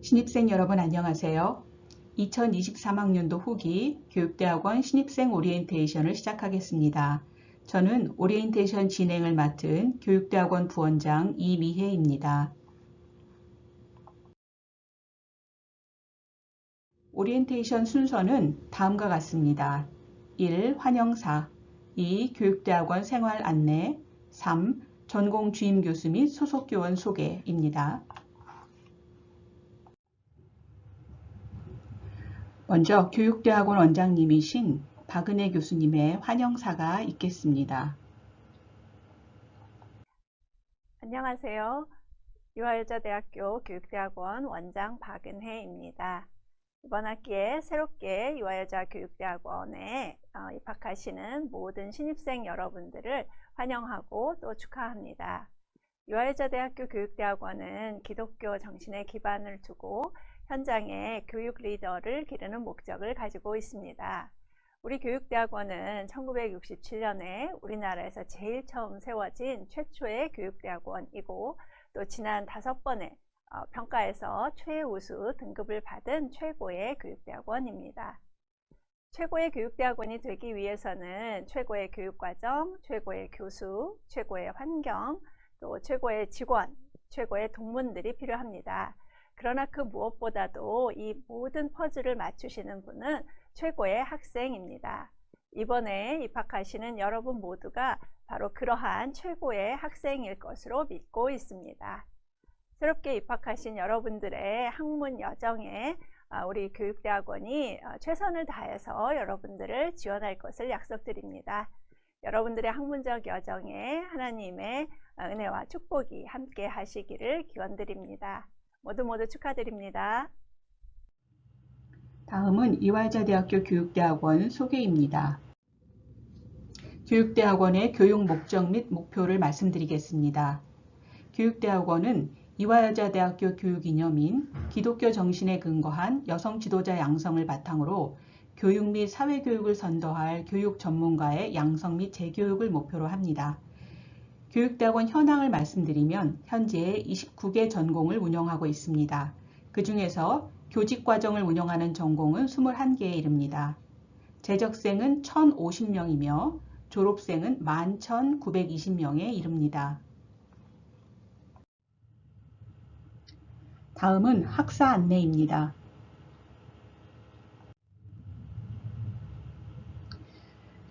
신입생 여러분 안녕하세요. 2023학년도 후기 교육대학원 신입생 오리엔테이션을 시작하겠습니다. 저는 오리엔테이션 진행을 맡은 교육대학원 부원장 이미혜입니다. 오리엔테이션 순서는 다음과 같습니다. 1. 환영사 2. 교육대학원 생활 안내 3. 전공 주임 교수 및 소속 교원 소개입니다. 먼저 교육대학원 원장님이신 박은혜 교수님의 환영사가 있겠습니다. 안녕하세요. 유아여자대학교 교육대학원 원장 박은혜입니다. 이번 학기에 새롭게 유아여자교육대학원에 입학하시는 모든 신입생 여러분들을 환영하고 또 축하합니다. 유아여자대학교 교육대학원은 기독교 정신에 기반을 두고 현장에 교육 리더를 기르는 목적을 가지고 있습니다. 우리 교육대학원은 1967년에 우리나라에서 제일 처음 세워진 최초의 교육대학원이고 또 지난 5번의 평가에서 최우수 등급을 받은 최고의 교육대학원입니다. 최고의 교육대학원이 되기 위해서는 최고의 교육과정, 최고의 교수, 최고의 환경, 또 최고의 직원, 최고의 동문들이 필요합니다. 그러나 그 무엇보다도 이 모든 퍼즐을 맞추시는 분은 최고의 학생입니다. 이번에 입학하시는 여러분 모두가 바로 그러한 최고의 학생일 것으로 믿고 있습니다. 새롭게 입학하신 여러분들의 학문 여정에 우리 교육대학원이 최선을 다해서 여러분들을 지원할 것을 약속드립니다. 여러분들의 학문적 여정에 하나님의 은혜와 축복이 함께 하시기를 기원드립니다. 모두 축하드립니다. 다음은 이화여자대학교 교육대학원 소개입니다. 교육대학원의 교육 목적 및 목표를 말씀드리겠습니다. 교육대학원은 이화여자대학교 교육 이념인 기독교 정신에 근거한 여성 지도자 양성을 바탕으로 교육 및 사회교육을 선도할 교육 전문가의 양성 및 재교육을 목표로 합니다. 교육대학원 현황을 말씀드리면 현재 29개 전공을 운영하고 있습니다. 그 중에서 교직과정을 운영하는 전공은 21개에 이릅니다. 재적생은 1,050명이며 졸업생은 11,920명에 이릅니다. 다음은 학사 안내입니다.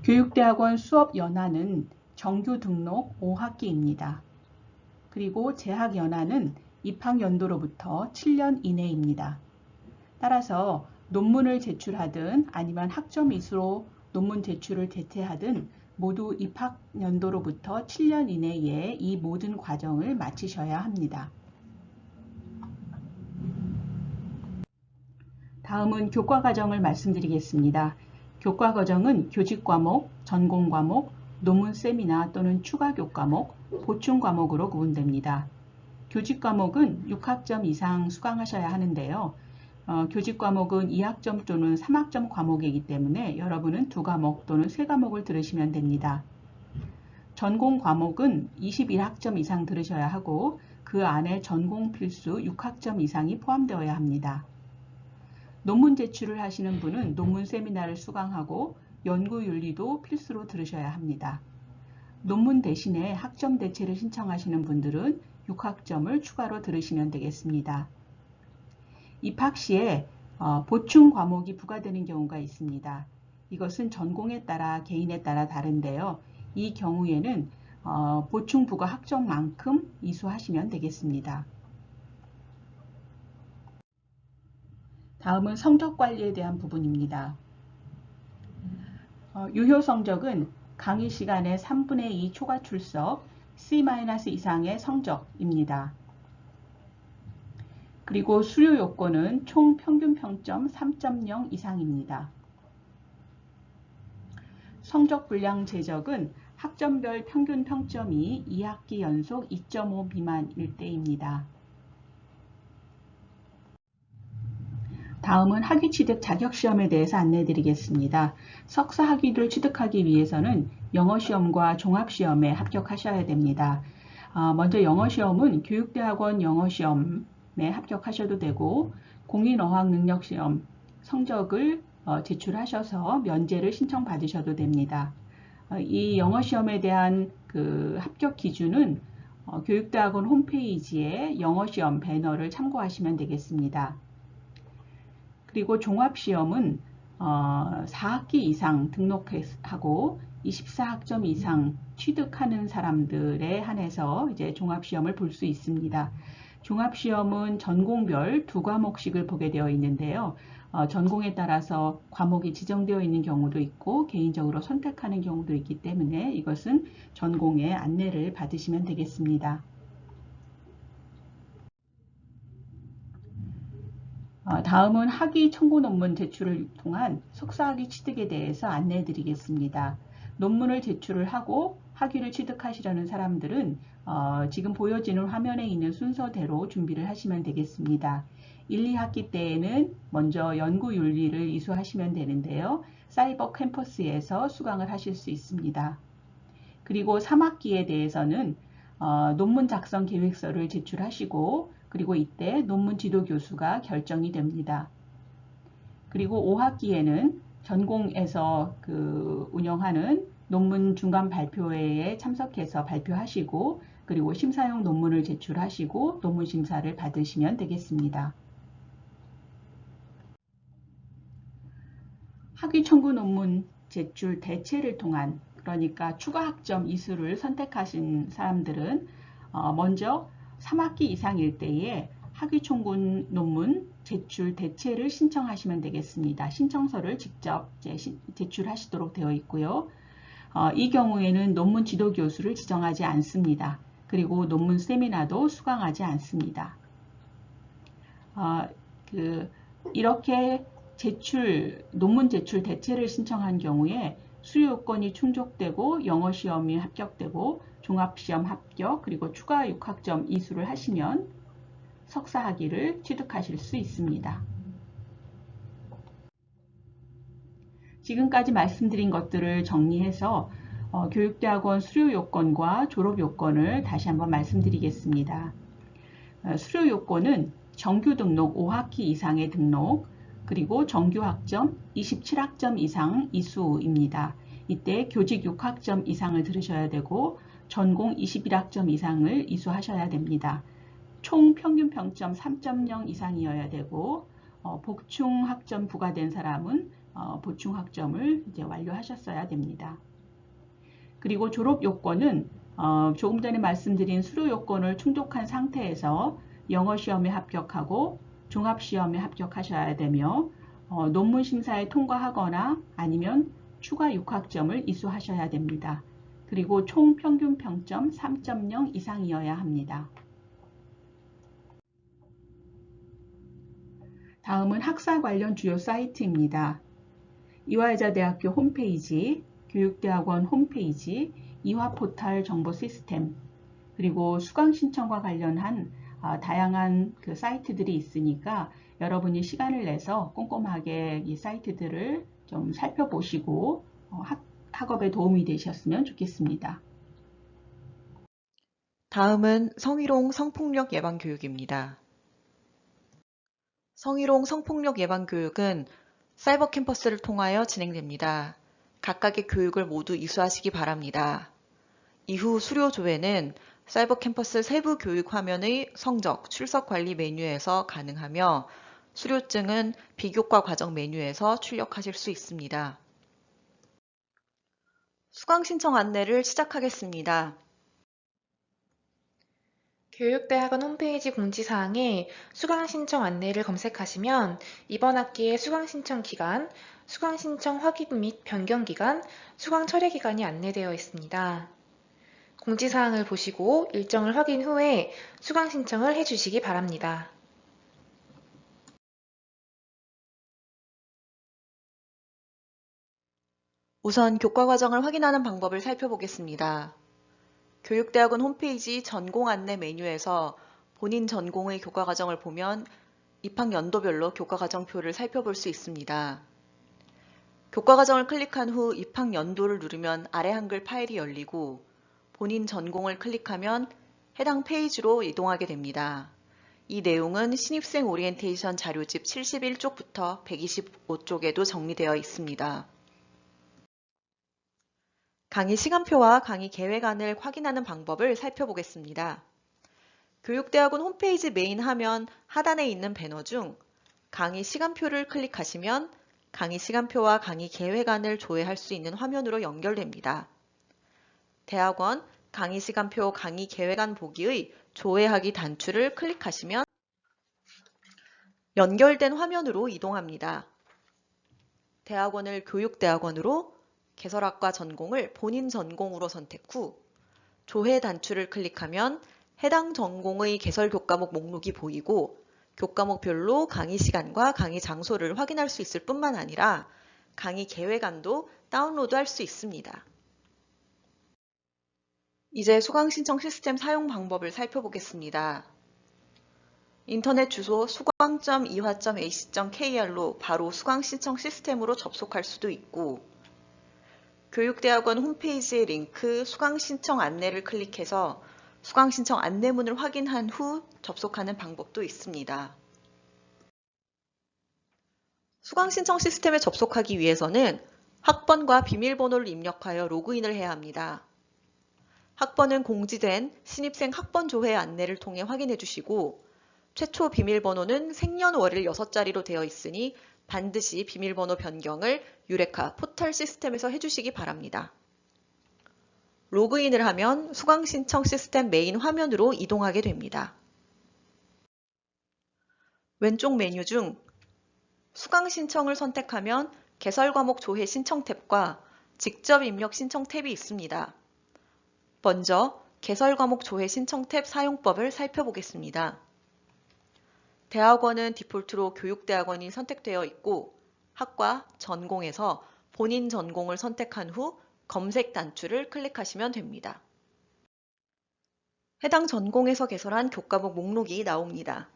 교육대학원 수업 연한은 정규 등록 5학기입니다. 그리고 재학 연한은 입학 연도로부터 7년 이내입니다. 따라서 논문을 제출하든 아니면 학점 이수로 논문 제출을 대체하든 모두 입학 연도로부터 7년 이내에 이 모든 과정을 마치셔야 합니다. 다음은 교과 과정을 말씀드리겠습니다. 교과 과정은 교직 과목, 전공 과목, 논문 세미나 또는 추가 교과목, 보충 과목으로 구분됩니다. 교직 과목은 6학점 이상 수강하셔야 하는데요. 교직 과목은 2학점 또는 3학점 과목이기 때문에 여러분은 2과목 또는 3과목을 들으시면 됩니다. 전공 과목은 21학점 이상 들으셔야 하고 그 안에 전공 필수 6학점 이상이 포함되어야 합니다. 논문 제출을 하시는 분은 논문 세미나를 수강하고 연구윤리도 필수로 들으셔야 합니다. 논문 대신에 학점 대체를 신청하시는 분들은 6학점을 추가로 들으시면 되겠습니다. 입학 시에 보충 과목이 부과되는 경우가 있습니다. 이것은 전공에 따라 개인에 따라 다른데요. 이 경우에는 보충 부과 학점만큼 이수하시면 되겠습니다. 다음은 성적 관리에 대한 부분입니다. 유효 성적은 강의 시간의 3분의 2 초과 출석, C- 이상의 성적입니다. 그리고 수료 요건은 총 평균 평점 3.0 이상입니다. 성적 불량 제적은 학점별 평균 평점이 2학기 연속 2.5 미만일 때입니다. 다음은 학위 취득 자격시험에 대해서 안내드리겠습니다. 석사 학위를 취득하기 위해서는 영어시험과 종합시험에 합격하셔야 됩니다. 먼저 영어시험은 교육대학원 영어시험을 합격하셔도 되고 공인어학능력시험 성적을 제출하셔서 면제를 신청받으셔도 됩니다. 이 영어시험에 대한 그 합격 기준은 교육대학원 홈페이지에 영어시험 배너를 참고하시면 되겠습니다. 그리고 종합시험은 4학기 이상 등록하고 24학점 이상 취득하는 사람들에 한해서 이제 종합시험을 볼 수 있습니다. 종합시험은 전공별 2과목씩을 보게 되어 있는데요. 전공에 따라서 과목이 지정되어 있는 경우도 있고 개인적으로 선택하는 경우도 있기 때문에 이것은 전공의 안내를 받으시면 되겠습니다. 다음은 학위 청구 논문 제출을 통한 석사학위 취득에 대해서 안내해 드리겠습니다. 논문을 제출을 하고 학위를 취득하시려는 사람들은 지금 보여지는 화면에 있는 순서대로 준비를 하시면 되겠습니다. 1, 2학기 때에는 먼저 연구윤리를 이수하시면 되는데요. 사이버 캠퍼스에서 수강을 하실 수 있습니다. 그리고 3학기에 대해서는 논문 작성 계획서를 제출하시고 그리고 이때 논문 지도 교수가 결정이 됩니다. 그리고 5학기에는 전공에서 운영하는 논문 중간 발표회에 참석해서 발표하시고 그리고 심사용 논문을 제출하시고 논문 심사를 받으시면 되겠습니다. 학위 청구 논문 제출 대체를 통한 그러니까 추가 학점 이수를 선택하신 사람들은 먼저 3학기 이상일 때에 학위 청구 논문 제출 대체를 신청하시면 되겠습니다. 신청서를 직접 제출하시도록 되어 있고요. 이 경우에는 논문 지도 교수를 지정하지 않습니다. 그리고 논문 세미나도 수강하지 않습니다. 이렇게 논문 제출 대체를 신청한 경우에 수요 요건이 충족되고 영어 시험이 합격되고 종합시험 합격 그리고 추가 6학점 이수를 하시면 석사 학위를 취득하실 수 있습니다. 지금까지 말씀드린 것들을 정리해서 교육대학원 수료 요건과 졸업 요건을 다시 한번 말씀드리겠습니다. 수료 요건은 정규 등록 5학기 이상의 등록 그리고 정규 학점 27학점 이상 이수입니다. 이때 교직 6학점 이상을 들으셔야 되고 전공 21학점 이상을 이수하셔야 됩니다. 총 평균 평점 3.0 이상이어야 되고 복충 학점 부과된 사람은 보충 학점을 이제 완료하셨어야 됩니다. 그리고 졸업 요건은 조금 전에 말씀드린 수료 요건을 충족한 상태에서 영어 시험에 합격하고 종합 시험에 합격하셔야 되며 논문 심사에 통과하거나 아니면 추가 6학점을 이수하셔야 됩니다. 그리고 총 평균 평점 3.0 이상이어야 합니다. 다음은 학사 관련 주요 사이트입니다. 이화여자대학교 홈페이지, 교육대학원 홈페이지, 이화포탈 정보 시스템, 그리고 수강 신청과 관련한 다양한 사이트들이 있으니까 여러분이 시간을 내서 꼼꼼하게 이 사이트들을 좀 살펴보시고 학업에 도움이 되셨으면 좋겠습니다. 다음은 성희롱 성폭력 예방 교육입니다. 성희롱 성폭력 예방 교육은 사이버 캠퍼스를 통하여 진행됩니다. 각각의 교육을 모두 이수하시기 바랍니다. 이후 수료 조회는 사이버 캠퍼스 세부 교육 화면의 성적, 출석 관리 메뉴에서 가능하며 수료증은 비교과 과정 메뉴에서 출력하실 수 있습니다. 수강 신청 안내를 시작하겠습니다. 교육대학원 홈페이지 공지사항에 수강 신청 안내를 검색하시면 이번 학기의 수강 신청 기간, 수강 신청 확인 및 변경 기간, 수강 철회 기간이 안내되어 있습니다. 공지사항을 보시고 일정을 확인 후에 수강 신청을 해주시기 바랍니다. 우선 교과 과정을 확인하는 방법을 살펴보겠습니다. 교육대학원 홈페이지 전공 안내 메뉴에서 본인 전공의 교과 과정을 보면 입학 연도별로 교과 과정표를 살펴볼 수 있습니다. 교과 과정을 클릭한 후 입학 연도를 누르면 아래 한글 파일이 열리고 본인 전공을 클릭하면 해당 페이지로 이동하게 됩니다. 이 내용은 신입생 오리엔테이션 자료집 71쪽부터 125쪽에도 정리되어 있습니다. 강의 시간표와 강의 계획안을 확인하는 방법을 살펴보겠습니다. 교육대학원 홈페이지 메인 화면 하단에 있는 배너 중 강의 시간표를 클릭하시면 강의 시간표와 강의 계획안을 조회할 수 있는 화면으로 연결됩니다. 대학원 강의 시간표 강의 계획안 보기의 조회하기 단추를 클릭하시면 연결된 화면으로 이동합니다. 대학원을 교육대학원으로, 개설학과 전공을 본인 전공으로 선택 후 조회 단추를 클릭하면 해당 전공의 개설 교과목 목록이 보이고 교과목별로 강의 시간과 강의 장소를 확인할 수 있을 뿐만 아니라 강의 계획안도 다운로드할 수 있습니다. 이제 수강 신청 시스템 사용 방법을 살펴보겠습니다. 인터넷 주소 수강.이화.ac.kr로 바로 수강 신청 시스템으로 접속할 수도 있고, 교육대학원 홈페이지의 링크 수강 신청 안내를 클릭해서 수강 신청 안내문을 확인한 후 접속하는 방법도 있습니다. 수강 신청 시스템에 접속하기 위해서는 학번과 비밀번호를 입력하여 로그인을 해야 합니다. 학번은 공지된 신입생 학번 조회 안내를 통해 확인해 주시고, 최초 비밀번호는 생년월일 6자리로 되어 있으니 반드시 비밀번호 변경을 유레카 포털 시스템에서 해주시기 바랍니다. 로그인을 하면 수강 신청 시스템 메인 화면으로 이동하게 됩니다. 왼쪽 메뉴 중 수강 신청을 선택하면 개설 과목 조회 신청 탭과 직접 입력 신청 탭이 있습니다. 먼저 개설 과목 조회 신청 탭 사용법을 살펴보겠습니다. 대학원은 디폴트로 교육대학원이 선택되어 있고 학과, 전공에서 본인 전공을 선택한 후 검색 단추를 클릭하시면 됩니다. 해당 전공에서 개설한 교과목 목록이 나옵니다.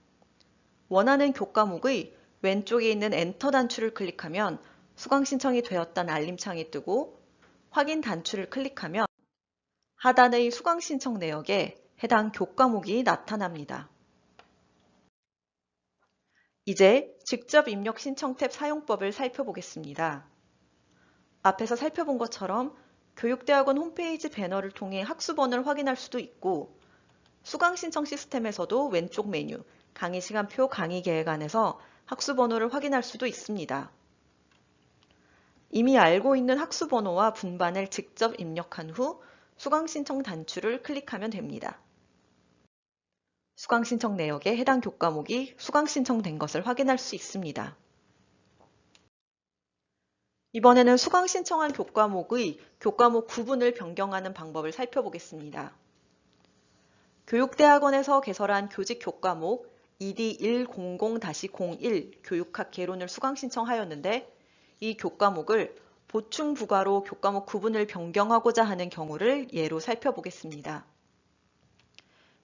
원하는 교과목의 왼쪽에 있는 엔터 단추를 클릭하면 수강 신청이 되었다는 알림창이 뜨고, 확인 단추를 클릭하면 하단의 수강 신청 내역에 해당 교과목이 나타납니다. 이제 직접 입력 신청 탭 사용법을 살펴보겠습니다. 앞에서 살펴본 것처럼 교육대학원 홈페이지 배너를 통해 학수번호를 확인할 수도 있고, 수강 신청 시스템에서도 왼쪽 메뉴 강의 시간표 강의 계획안에서 학수번호를 확인할 수도 있습니다. 이미 알고 있는 학수번호와 분반을 직접 입력한 후 수강 신청 단추를 클릭하면 됩니다. 수강 신청 내역에 해당 교과목이 수강 신청된 것을 확인할 수 있습니다. 이번에는 수강 신청한 교과목의 교과목 구분을 변경하는 방법을 살펴보겠습니다. 교육대학원에서 개설한 교직 교과목 ED100-01 교육학 개론을 수강 신청하였는데, 이 교과목을 보충 부가로 교과목 구분을 변경하고자 하는 경우를 예로 살펴보겠습니다.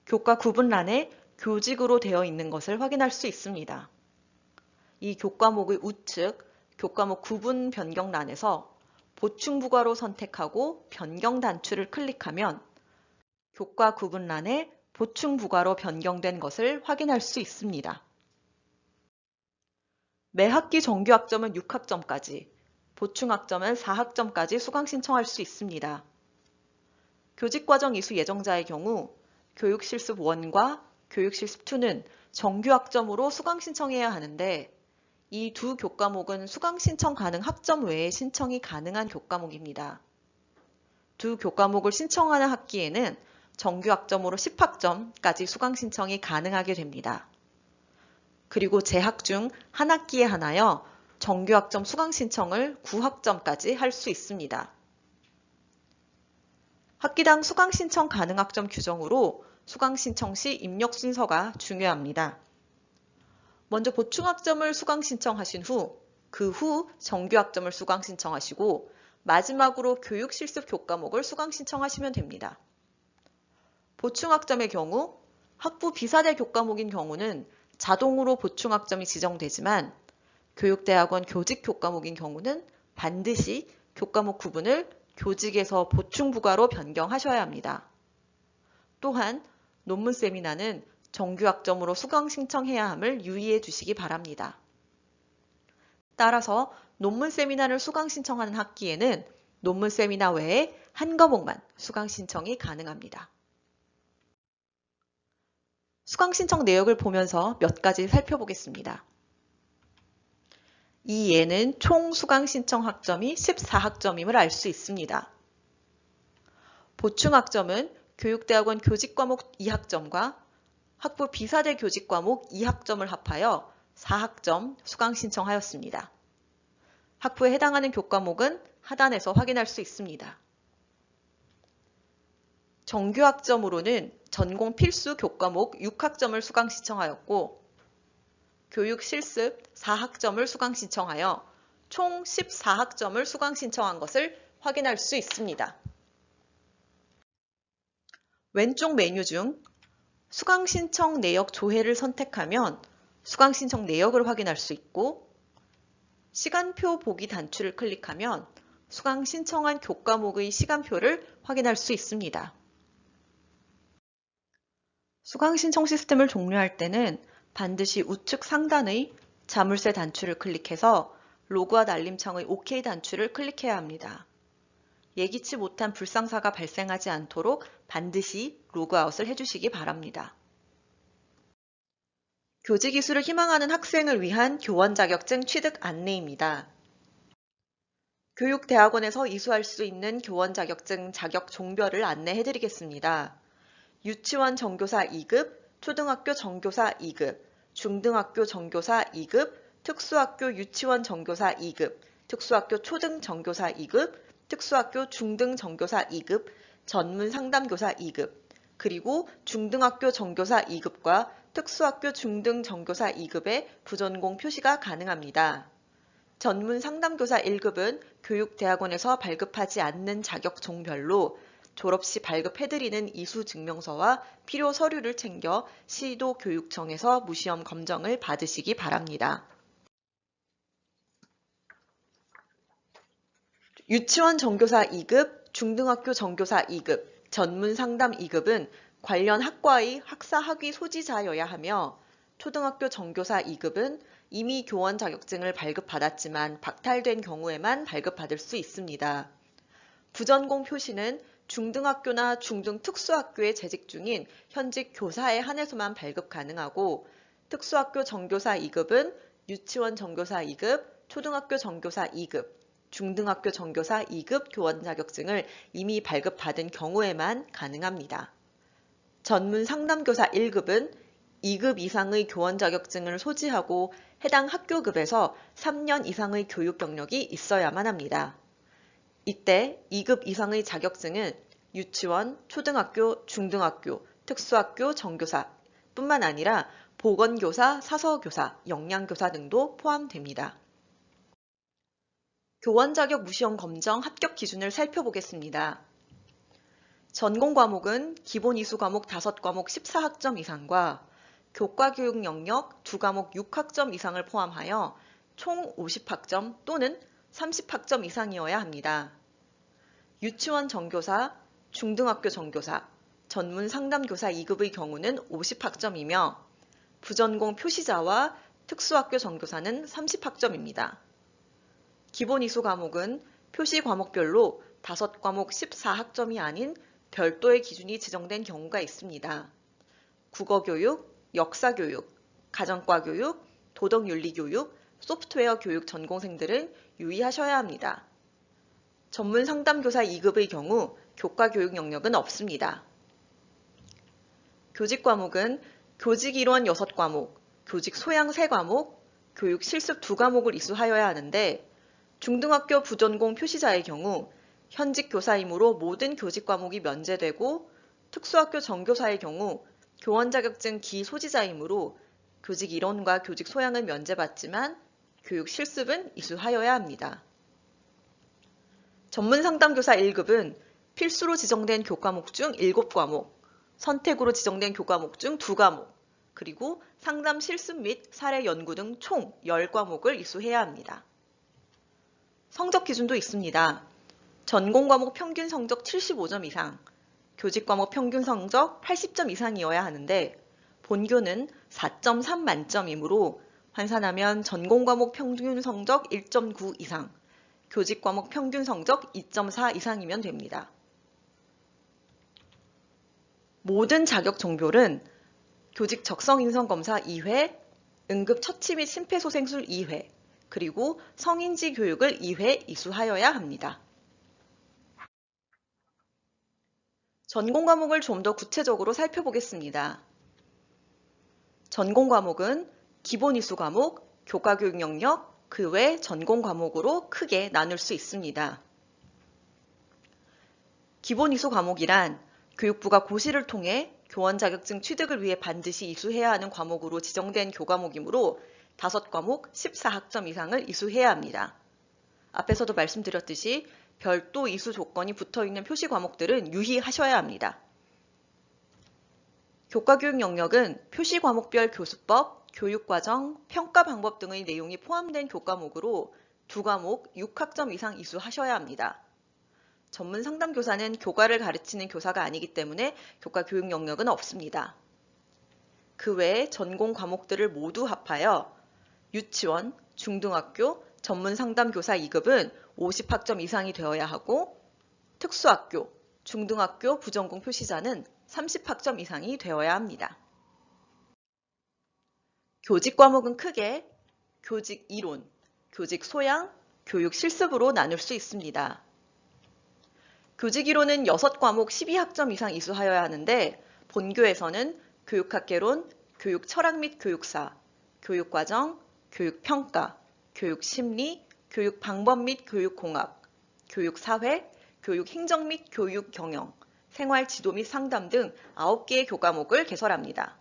교과 구분란에 교직으로 되어 있는 것을 확인할 수 있습니다. 이 교과목의 우측 교과목 구분 변경란에서 보충 부가로 선택하고 변경 단추를 클릭하면 교과 구분란에 보충 부가로 변경된 것을 확인할 수 있습니다. 매 학기 정규 학점은 6학점까지, 보충 학점은 4학점까지 수강 신청할 수 있습니다. 교직과정 이수 예정자의 경우 교육실습 1과 교육실습 2는 정규 학점으로 수강 신청해야 하는데, 이 두 교과목은 수강 신청 가능 학점 외에 신청이 가능한 교과목입니다. 두 교과목을 신청하는 학기에는 정규 학점으로 10학점까지 수강 신청이 가능하게 됩니다. 그리고 재학 중 한 학기에 한하여 정규 학점 수강 신청을 9학점까지 할 수 있습니다. 학기당 수강 신청 가능 학점 규정으로 수강 신청 시 입력 순서가 중요합니다. 먼저 보충 학점을 수강 신청하신 후, 그 후 정규 학점을 수강 신청하시고, 마지막으로 교육 실습 교과목을 수강 신청하시면 됩니다. 보충 학점의 경우 학부 비사대 교과목인 경우는 자동으로 보충 학점이 지정되지만, 교육대학원 교직 교과목인 경우는 반드시 교과목 구분을 교직에서 보충 부가로 변경하셔야 합니다. 또한 논문 세미나는 정규학점으로 수강 신청해야 함을 유의해 주시기 바랍니다. 따라서 논문 세미나를 수강 신청하는 학기에는 논문 세미나 외에 한 과목만 수강 신청이 가능합니다. 수강 신청 내역을 보면서 몇 가지 살펴보겠습니다. 이 예는 총 수강 신청 학점이 14학점임을 알 수 있습니다. 보충학점은 교육대학원 교직과목 2학점과 학부 비사대 교직과목 2학점을 합하여 4학점 수강 신청하였습니다. 학부에 해당하는 교과목은 하단에서 확인할 수 있습니다. 정규학점으로는 전공 필수 교과목 6학점을 수강 신청하였고 교육 실습 4학점을 수강 신청하여 총 14학점을 수강 신청한 것을 확인할 수 있습니다. 왼쪽 메뉴 중 수강 신청 내역 조회를 선택하면 수강 신청 내역을 확인할 수 있고 시간표 보기 단추를 클릭하면 수강 신청한 교과목의 시간표를 확인할 수 있습니다. 수강 신청 시스템을 종료할 때는 반드시 우측 상단의 자물쇠 단추를 클릭해서 로그아웃 알림창의 OK 단추를 클릭해야 합니다. 예기치 못한 불상사가 발생하지 않도록 반드시 로그아웃을 해주시기 바랍니다. 교직 이수를 희망하는 학생을 위한 교원 자격증 취득 안내입니다. 교육대학원에서 이수할 수 있는 교원 자격증 자격 종별을 안내해드리겠습니다. 유치원 정교사 2급, 초등학교 정교사 2급, 중등학교 정교사 2급, 특수학교 유치원 정교사 2급, 특수학교 초등 정교사 2급, 특수학교 중등 정교사 2급, 전문 상담교사 2급, 그리고 중등학교 정교사 2급과 특수학교 중등 정교사 2급의 부전공 표시가 가능합니다. 전문 상담교사 1급은 교육대학원에서 발급하지 않는 자격 종별로 졸업 시 발급해드리는 이수증명서와 필요 서류를 챙겨 시도교육청에서 무시험 검정을 받으시기 바랍니다. 유치원 정교사 2급, 중등학교 정교사 2급, 전문 상담 2급은 관련 학과의 학사 학위 소지자여야 하며 초등학교 정교사 2급은 이미 교원 자격증을 발급받았지만 박탈된 경우에만 발급받을 수 있습니다. 부전공 표시는 중등학교나 중등 특수학교에 재직 중인 현직 교사에 한해서만 발급 가능하고 특수학교 정교사 2급은 유치원 정교사 2급, 초등학교 정교사 2급, 중등학교 정교사 2급 교원 자격증을 이미 발급받은 경우에만 가능합니다. 전문 상담교사 1급은 2급 이상의 교원 자격증을 소지하고 해당 학교급에서 3년 이상의 교육 경력이 있어야만 합니다. 이때 2급 이상의 자격증은 유치원, 초등학교, 중등학교, 특수학교 정교사 뿐만 아니라 보건교사, 사서교사, 영양교사 등도 포함됩니다. 교원 자격 무시험 검정 합격 기준을 살펴보겠습니다. 전공 과목은 기본 이수 과목 5과목 14학점 이상과 교과 교육 영역 2과목 6학점 이상을 포함하여 총 50학점 또는 30학점 이상이어야 합니다. 유치원 정교사, 중등학교 정교사, 전문 상담교사 2급의 경우는 50학점이며 부전공 표시자와 특수학교 정교사는 30학점입니다. 기본 이수 과목은 표시 과목별로 5과목 14학점이 아닌 별도의 기준이 지정된 경우가 있습니다. 국어교육, 역사교육, 가정과 교육, 도덕윤리교육, 소프트웨어 교육 전공생들은 유의하셔야 합니다. 전문 상담교사 2급의 경우 교과 교육 영역은 없습니다. 교직 과목은 교직 이론 6과목, 교직 소양 3과목, 교육 실습 2과목을 이수하여야 하는데 중등학교 부전공 표시자의 경우 현직 교사이므로 모든 교직 과목이 면제되고 특수학교 정교사의 경우 교원 자격증 기소지자이므로 교직 이론과 교직 소양은 면제받지만 교육 실습은 이수하여야 합니다. 전문 상담교사 1급은 필수로 지정된 교과목 중 7과목, 선택으로 지정된 교과목 중 2과목, 그리고 상담 실습 및 사례 연구 등 총 10과목을 이수해야 합니다. 성적 기준도 있습니다. 전공 과목 평균 성적 75점 이상, 교직 과목 평균 성적 80점 이상이어야 하는데 본교는 4.3 만점이므로 환산하면 전공 과목 평균 성적 1.9 이상, 교직 과목 평균 성적 2.4 이상이면 됩니다. 모든 자격 종별은 교직 적성 인성 검사 2회, 응급 처치 및 심폐소생술 2회, 그리고 성인지 교육을 2회 이수하여야 합니다. 전공 과목을 좀 더 구체적으로 살펴보겠습니다. 전공 과목은 기본 이수 과목, 교과 교육 영역, 그 외 전공 과목으로 크게 나눌 수 있습니다. 기본 이수 과목이란 교육부가 고시를 통해 교원 자격증 취득을 위해 반드시 이수해야 하는 과목으로 지정된 교과목이므로 5과목 14학점 이상을 이수해야 합니다. 앞에서도 말씀드렸듯이 별도 이수 조건이 붙어있는 표시 과목들은 유의하셔야 합니다. 교과교육 영역은 표시 과목별 교수법, 교육과정, 평가 방법 등의 내용이 포함된 교과목으로 2과목 6학점 이상 이수하셔야 합니다. 전문 상담교사는 교과를 가르치는 교사가 아니기 때문에 교과교육 영역은 없습니다. 그 외에 전공 과목들을 모두 합하여 유치원, 중등학교, 전문 상담교사 2급은 50학점 이상이 되어야 하고 특수학교, 중등학교 부전공 표시자는 30학점 이상이 되어야 합니다. 교직 과목은 크게 교직 이론, 교직 소양, 교육 실습으로 나눌 수 있습니다. 교직 이론은 6과목 12학점 이상 이수하여야 하는데 본교에서는 교육학개론, 교육 철학 및 교육사, 교육과정, 교육평가, 교육심리, 교육방법 및 교육공학, 교육사회, 교육행정 및 교육경영, 생활지도 및 상담 등 9개의 교과목을 개설합니다.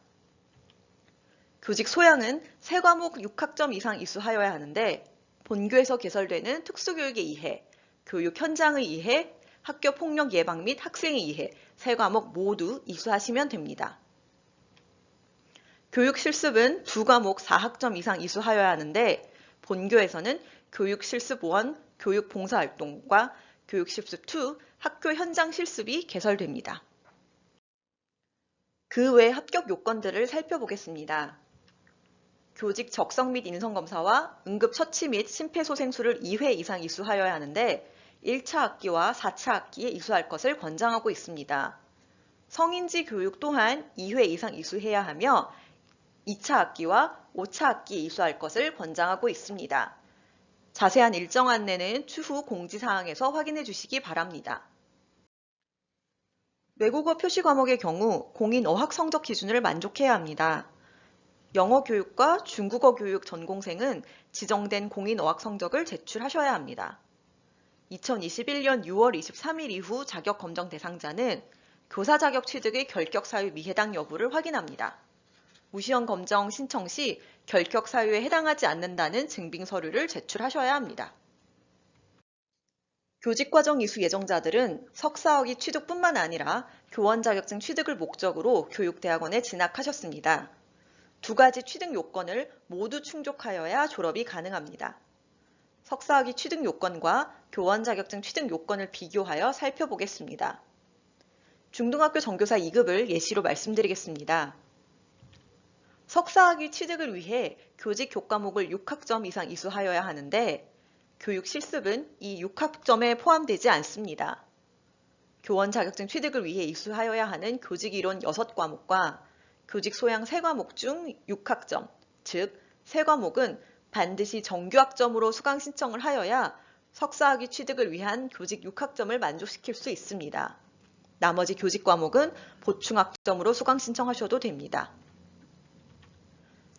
교직 소양은 3과목 6학점 이상 이수하여야 하는데 본교에서 개설되는 특수교육의 이해, 교육 현장의 이해, 학교 폭력 예방 및 학생의 이해 3과목 모두 이수하시면 됩니다. 교육 실습은 2과목 4학점 이상 이수하여야 하는데 본교에서는 교육 실습 1, 교육 봉사활동과 교육 실습 2, 학교 현장 실습이 개설됩니다. 그 외 합격 요건들을 살펴보겠습니다. 교직 적성 및 인성검사와 응급처치 및 심폐소생술을 2회 이상 이수하여야 하는데 1차 학기와 4차 학기에 이수할 것을 권장하고 있습니다. 성인지 교육 또한 2회 이상 이수해야 하며 2차 학기와 5차 학기에 이수할 것을 권장하고 있습니다. 자세한 일정 안내는 추후 공지사항에서 확인해 주시기 바랍니다. 외국어 표시 과목의 경우 공인 어학 성적 기준을 만족해야 합니다. 영어 교육과 중국어 교육 전공생은 지정된 공인 어학 성적을 제출하셔야 합니다. 2021년 6월 23일 이후 자격 검정 대상자는 교사 자격 취득의 결격 사유 미해당 여부를 확인합니다. 무시형 검정 신청 시 결격 사유에 해당하지 않는다는 증빙 서류를 제출하셔야 합니다. 교직과정 이수 예정자들은 석사학위 취득뿐만 아니라 교원 자격증 취득을 목적으로 교육대학원에 진학하셨습니다. 2가지 취득 요건을 모두 충족하여야 졸업이 가능합니다. 석사학위 취득 요건과 교원 자격증 취득 요건을 비교하여 살펴보겠습니다. 중등학교 전교사 2급을 예시로 말씀드리겠습니다. 석사학위 취득을 위해 교직 교과목을 6학점 이상 이수하여야 하는데 교육 실습은 이 6학점에 포함되지 않습니다. 교원 자격증 취득을 위해 이수하여야 하는 교직 이론 6과목과 교직 소양 3과목 중 6학점, 즉 3과목은 반드시 정규학점으로 수강 신청을 하여야 석사학위 취득을 위한 교직 6학점을 만족시킬 수 있습니다. 나머지 교직 과목은 보충학점으로 수강 신청하셔도 됩니다.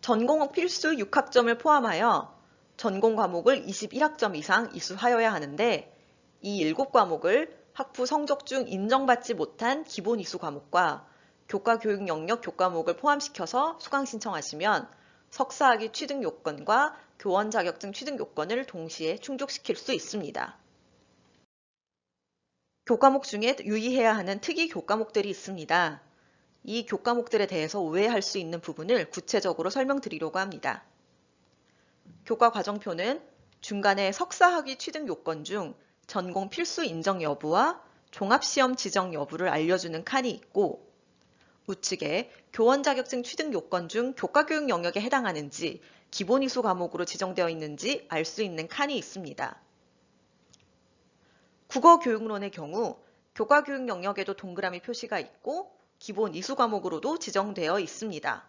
전공학 필수 6학점을 포함하여 전공 과목을 21학점 이상 이수하여야 하는데 이 7과목을 학부 성적 중 인정받지 못한 기본 이수 과목과 교과 교육 영역 교과목을 포함시켜서 수강 신청하시면 석사학위 취득 요건과 교원 자격증 취득 요건을 동시에 충족시킬 수 있습니다. 교과목 중에 유의해야 하는 특이 교과목들이 있습니다. 이 교과목들에 대해서 오해할 수 있는 부분을 구체적으로 설명드리려고 합니다. 교과 과정표는 중간에 석사학위 취득 요건 중 전공 필수 인정 여부와 종합시험 지정 여부를 알려주는 칸이 있고 우측에 교원 자격증 취득 요건 중 교과교육 영역에 해당하는지 기본 이수 과목으로 지정되어 있는지 알 수 있는 칸이 있습니다. 국어교육론의 경우 교과교육 영역에도 동그라미 표시가 있고 기본 이수 과목으로도 지정되어 있습니다.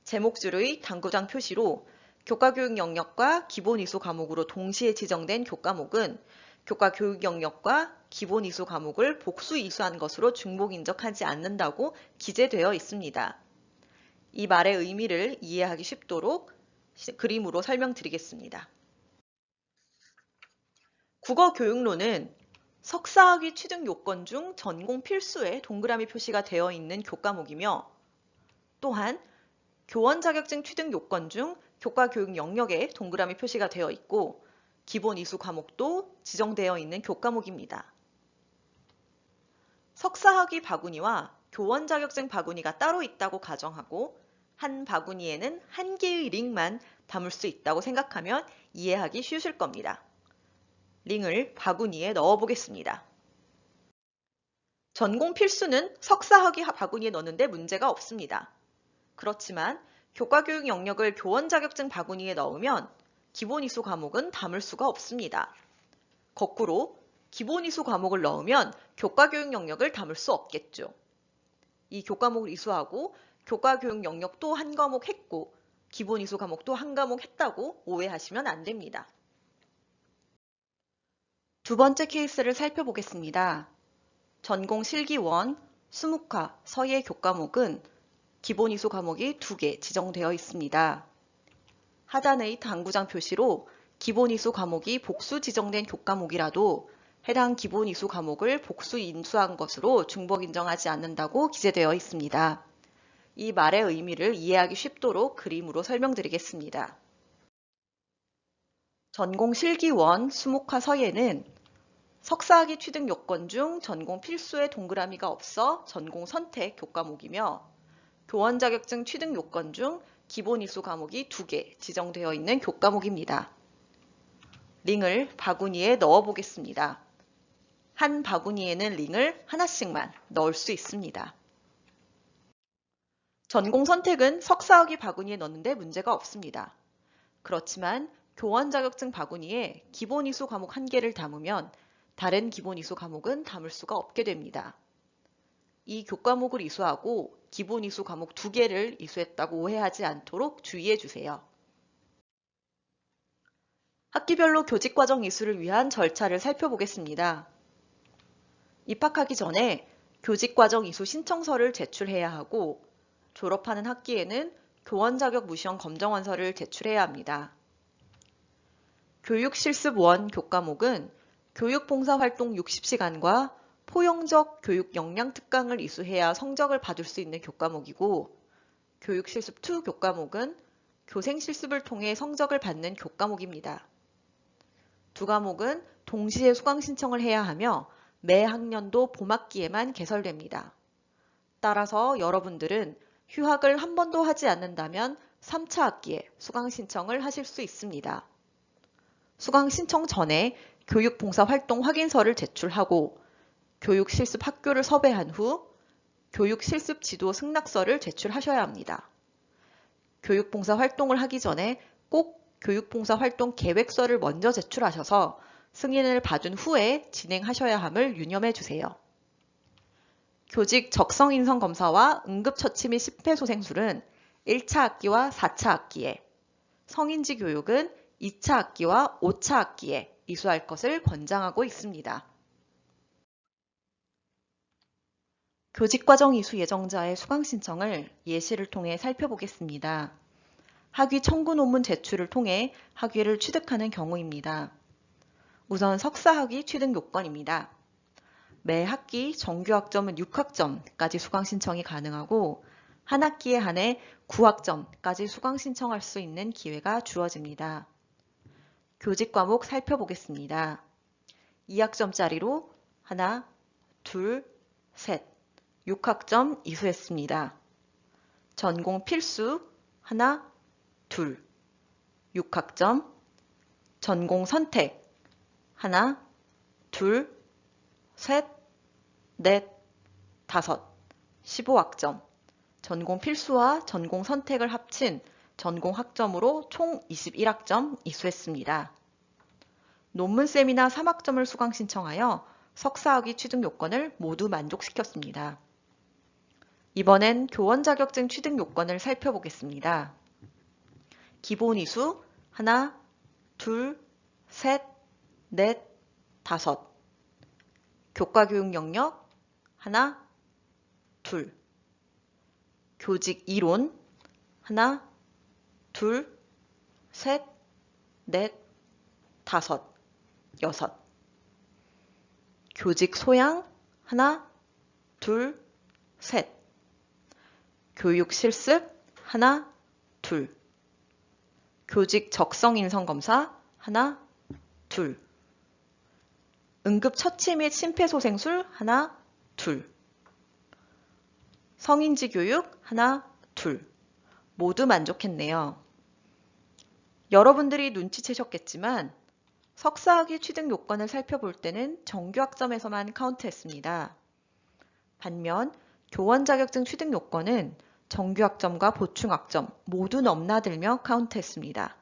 제목줄의 당구장 표시로 교과교육 영역과 기본 이수 과목으로 동시에 지정된 교과목은 교과교육 영역과 기본 이수 과목을 복수 이수한 것으로 중복 인정하지 않는다고 기재되어 있습니다. 이 말의 의미를 이해하기 쉽도록 그림으로 설명드리겠습니다. 국어교육론은 석사학위 취득 요건 중 전공 필수에 동그라미 표시가 되어 있는 교과목이며 또한 교원 자격증 취득 요건 중 교과교육 영역에 동그라미 표시가 되어 있고 기본 이수 과목도 지정되어 있는 교과목입니다. 석사학위 바구니와 교원 자격증 바구니가 따로 있다고 가정하고 한 바구니에는 한 개의 링만 담을 수 있다고 생각하면 이해하기 쉬우실 겁니다. 링을 바구니에 넣어 보겠습니다. 전공 필수는 석사학위 바구니에 넣는데 문제가 없습니다. 그렇지만 교과교육 영역을 교원 자격증 바구니에 넣으면 기본 이수 과목은 담을 수가 없습니다. 거꾸로 기본 이수 과목을 넣으면 교과교육 영역을 담을 수 없겠죠. 이 교과목을 이수하고 교과교육 영역도 한 과목 했고 기본 이수 과목도 한 과목 했다고 오해하시면 안 됩니다. 두 번째 케이스를 살펴보겠습니다. 전공 실기원, 수묵화, 서예 교과목은 기본 이수 과목이 2개 지정되어 있습니다. 하단의 당구장 표시로 기본 이수 과목이 복수 지정된 교과목이라도 해당 기본 이수 과목을 복수 인수한 것으로 중복 인정하지 않는다고 기재되어 있습니다. 이 말의 의미를 이해하기 쉽도록 그림으로 설명드리겠습니다. 전공 실기원, 수묵화 서예는 석사학위 취득 요건 중 전공 필수에 동그라미가 없어 전공 선택 교과목이며 교원 자격증 취득 요건 중 기본 이수 과목이 2개 지정되어 있는 교과목입니다. 링을 바구니에 넣어 보겠습니다. 한 바구니에는 링을 하나씩만 넣을 수 있습니다. 전공 선택은 석사학위 바구니에 넣는데 문제가 없습니다. 그렇지만 교원 자격증 바구니에 기본 이수 과목 1개를 담으면 다른 기본 이수 과목은 담을 수가 없게 됩니다. 이 교과목을 이수하고 기본 이수 과목 2개를 이수했다고 오해하지 않도록 주의해 주세요. 학기별로 교직과정 이수를 위한 절차를 살펴보겠습니다. 입학하기 전에 교직과정 이수 신청서를 제출해야 하고 졸업하는 학기에는 교원 자격 무시형 검정원서를 제출해야 합니다. 교육실습1 교과목은 교육봉사활동 60시간과 포용적 교육 역량 특강을 이수해야 성적을 받을 수 있는 교과목이고 교육실습2 교과목은 교생실습을 통해 성적을 받는 교과목입니다. 두 과목은 동시에 수강 신청을 해야 하며 매 학년도 봄학기에만 개설됩니다. 따라서 여러분들은 휴학을 한 번도 하지 않는다면 3차 학기에 수강 신청을 하실 수 있습니다. 수강 신청 전에 교육봉사활동 확인서를 제출하고 교육실습 학교를 섭외한 후 교육실습 지도 승낙서를 제출하셔야 합니다. 교육봉사활동을 하기 전에 꼭 교육봉사활동 계획서를 먼저 제출하셔서 승인을 받은 후에 진행하셔야 함을 유념해 주세요. 교직 적성인성 검사와 응급처치 및 심폐소생술은 1차 학기와 4차 학기에, 성인지 교육은 2차 학기와 5차 학기에 이수할 것을 권장하고 있습니다. 교직과정 이수 예정자의 수강 신청을 예시를 통해 살펴보겠습니다. 학위 청구 논문 제출을 통해 학위를 취득하는 경우입니다. 우선 석사학위 취득 요건입니다. 매 학기 정규학점은 6학점까지 수강 신청이 가능하고 한 학기에 한해 9학점까지 수강 신청할 수 있는 기회가 주어집니다. 교직 과목 살펴보겠습니다. 2학점짜리로 하나, 둘, 셋, 6학점 이수했습니다. 전공 필수 하나, 둘, 6학점, 전공 선택 하나, 둘, 셋, 넷, 다섯, 15학점 전공 필수와 전공 선택을 합친 전공 학점으로 총 21학점 이수했습니다. 논문 세미나 3학점을 수강 신청하여 석사학위 취득 요건을 모두 만족시켰습니다. 이번엔 교원 자격증 취득 요건을 살펴보겠습니다. 기본 이수 하나, 둘, 셋, 넷, 다섯. 교과 교육 영역 하나, 둘. 교직 이론 하나, 둘, 셋, 넷, 다섯, 여섯. 교직 소양 하나, 둘, 셋. 교육 실습 하나, 둘. 교직 적성 인성 검사 하나, 둘. 응급 처치 및 심폐소생술 하나, 둘. 성인지 교육 하나, 둘. 모두 만족했네요. 여러분들이 눈치채셨겠지만 석사학위 취득 요건을 살펴볼 때는 정규학점에서만 카운트했습니다. 반면 교원 자격증 취득 요건은 정규학점과 보충학점 모두 넘나들며 카운트했습니다.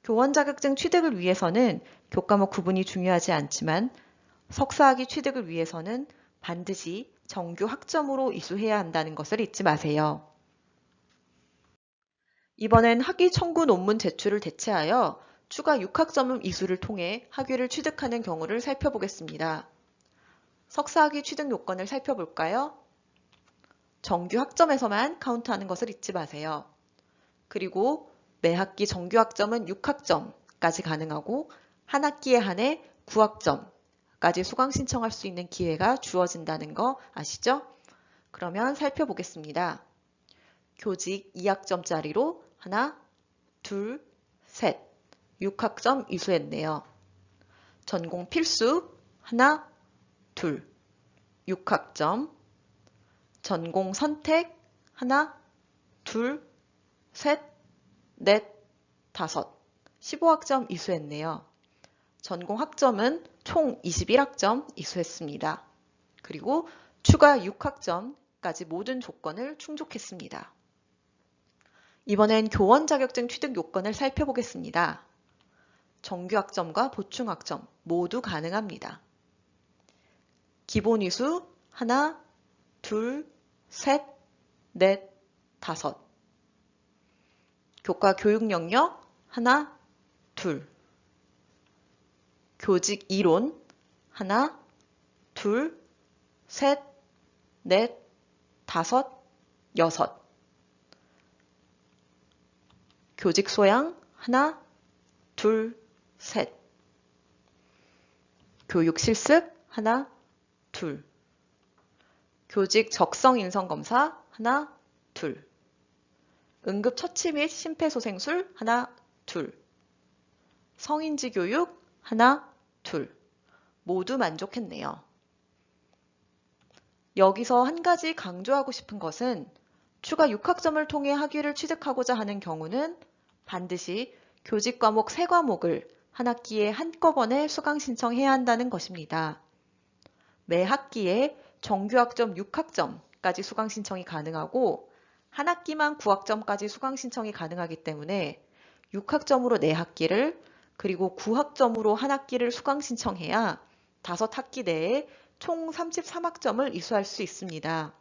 교원 자격증 취득을 위해서는 교과목 구분이 중요하지 않지만 석사학위 취득을 위해서는 반드시 정규 학점으로 이수해야 한다는 것을 잊지 마세요. 이번엔 학위 청구 논문 제출을 대체하여 추가 6학점 이수를 통해 학위를 취득하는 경우를 살펴보겠습니다. 석사학위 취득 요건을 살펴볼까요? 정규 학점에서만 카운트하는 것을 잊지 마세요. 그리고 매 학기 정규 학점은 6학점까지 가능하고 한 학기에 한해 9학점까지 수강 신청할 수 있는 기회가 주어진다는 거 아시죠? 그러면 살펴보겠습니다. 교직 2학점짜리로 하나, 둘, 셋, 6학점 이수했네요. 전공 필수 하나, 둘, 6학점. 전공 선택 하나, 둘, 셋, 넷, 다섯, 15학점 이수했네요. 전공 학점은 총 21학점 이수했습니다. 그리고 추가 6학점까지 모든 조건을 충족했습니다. 이번엔 교원 자격증 취득 요건을 살펴보겠습니다. 정규학점과 보충학점 모두 가능합니다. 기본 이수 하나, 둘, 셋, 넷, 다섯. 교과 교육 영역 하나, 둘. 교직 이론 하나, 둘, 셋, 넷, 다섯, 여섯. 교직 소양 하나, 둘, 셋. 교육 실습 하나, 둘. 교직 적성 인성 검사 하나, 둘. 응급 처치 및 심폐소생술 하나, 둘. 성인지 교육 하나, 둘. 모두 만족했네요. 여기서 한 가지 강조하고 싶은 것은 추가 6학점을 통해 학위를 취득하고자 하는 경우는 반드시 교직 과목 3과목을 한 학기에 한꺼번에 수강 신청해야 한다는 것입니다. 매 학기에 정규학점 6학점까지 수강 신청이 가능하고 한 학기만 9학점까지 수강 신청이 가능하기 때문에 6학점으로 4학기를 그리고 9학점으로 한 학기를 수강 신청해야 5학기 내에 총 33학점을 이수할 수 있습니다.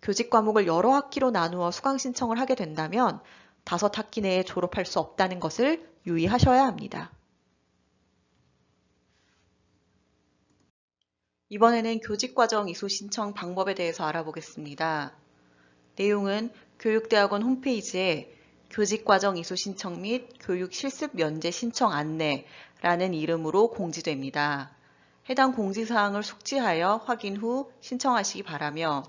교직 과목을 여러 학기로 나누어 수강 신청을 하게 된다면 5학기 내에 졸업할 수 없다는 것을 유의하셔야 합니다. 이번에는 교직과정 이수 신청 방법에 대해서 알아보겠습니다. 내용은 교육대학원 홈페이지에 교직과정 이수 신청 및 교육 실습 면제 신청 안내라는 이름으로 공지됩니다. 해당 공지사항을 숙지하여 확인 후 신청하시기 바라며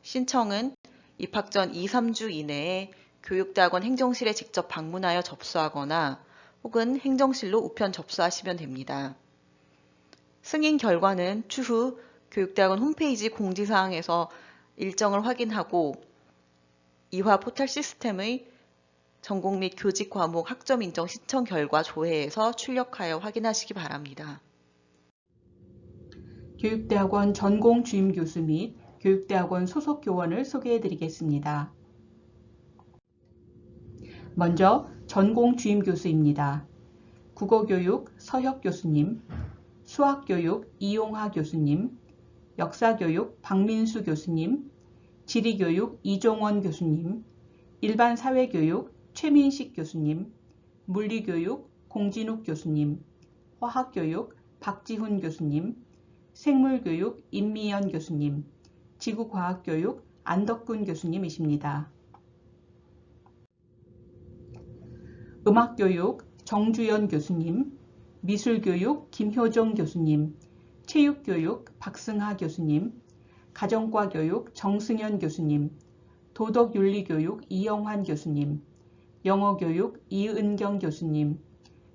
신청은 입학 전 2-3주 이내에 교육대학원 행정실에 직접 방문하여 접수하거나 혹은 행정실로 우편 접수하시면 됩니다. 승인 결과는 추후 교육대학원 홈페이지 공지사항에서 일정을 확인하고 이화 포털 시스템의 전공 및 교직 과목 학점 인정 신청 결과 조회에서 출력하여 확인하시기 바랍니다. 교육대학원 전공 주임 교수 및 교육대학원 소속 교원을 소개해 드리겠습니다. 먼저 전공 주임 교수입니다. 국어교육 서혁 교수님, 수학교육 이용하 교수님, 역사교육 박민수 교수님, 지리교육 이종원 교수님, 일반사회교육 최민식 교수님, 물리교육 공진욱 교수님, 화학교육 박지훈 교수님, 생물교육 임미연 교수님, 지구과학교육 안덕근 교수님이십니다. 음악교육 정주연 교수님, 미술교육 김효정 교수님, 체육교육 박승하 교수님, 가정과교육 정승현 교수님, 도덕윤리교육 이영환 교수님, 영어교육 이은경 교수님,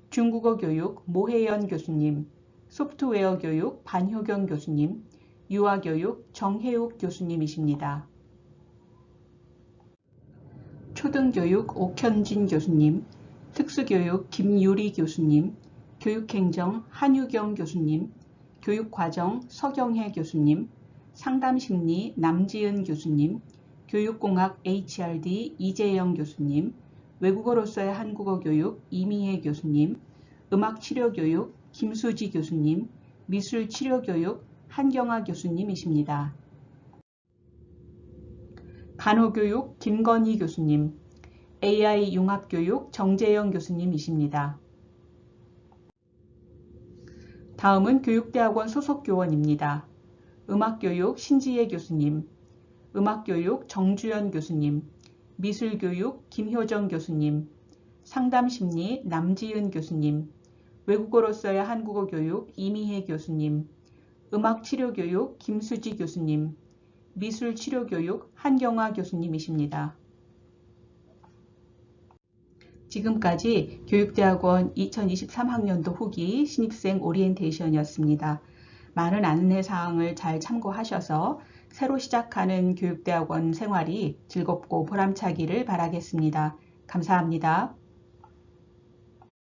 중국어교육 모혜연 교수님, 소프트웨어교육 반효경 교수님, 유아교육 정혜욱 교수님이십니다. 초등교육 옥현진 교수님, 특수교육 김유리 교수님, 교육행정 한유경 교수님, 교육과정 서경혜 교수님, 상담심리 남지은 교수님, 교육공학 HRD 이재영 교수님, 외국어로서의 한국어 교육 이미혜 교수님, 음악치료교육 김수지 교수님, 미술치료교육 한경아 교수님이십니다. 간호교육 김건희 교수님, AI 융합교육 정재영 교수님이십니다. 다음은 교육대학원 소속 교원입니다. 음악교육 신지혜 교수님, 음악교육 정주연 교수님, 미술교육 김효정 교수님, 상담심리 남지은 교수님, 외국어로서의 한국어 교육 이미혜 교수님, 음악치료교육 김수지 교수님, 미술치료교육 한경아 교수님이십니다. 지금까지 교육대학원 2023학년도 후기 신입생 오리엔테이션이었습니다. 많은 안내사항을 잘 참고하셔서 새로 시작하는 교육대학원 생활이 즐겁고 보람차기를 바라겠습니다. 감사합니다.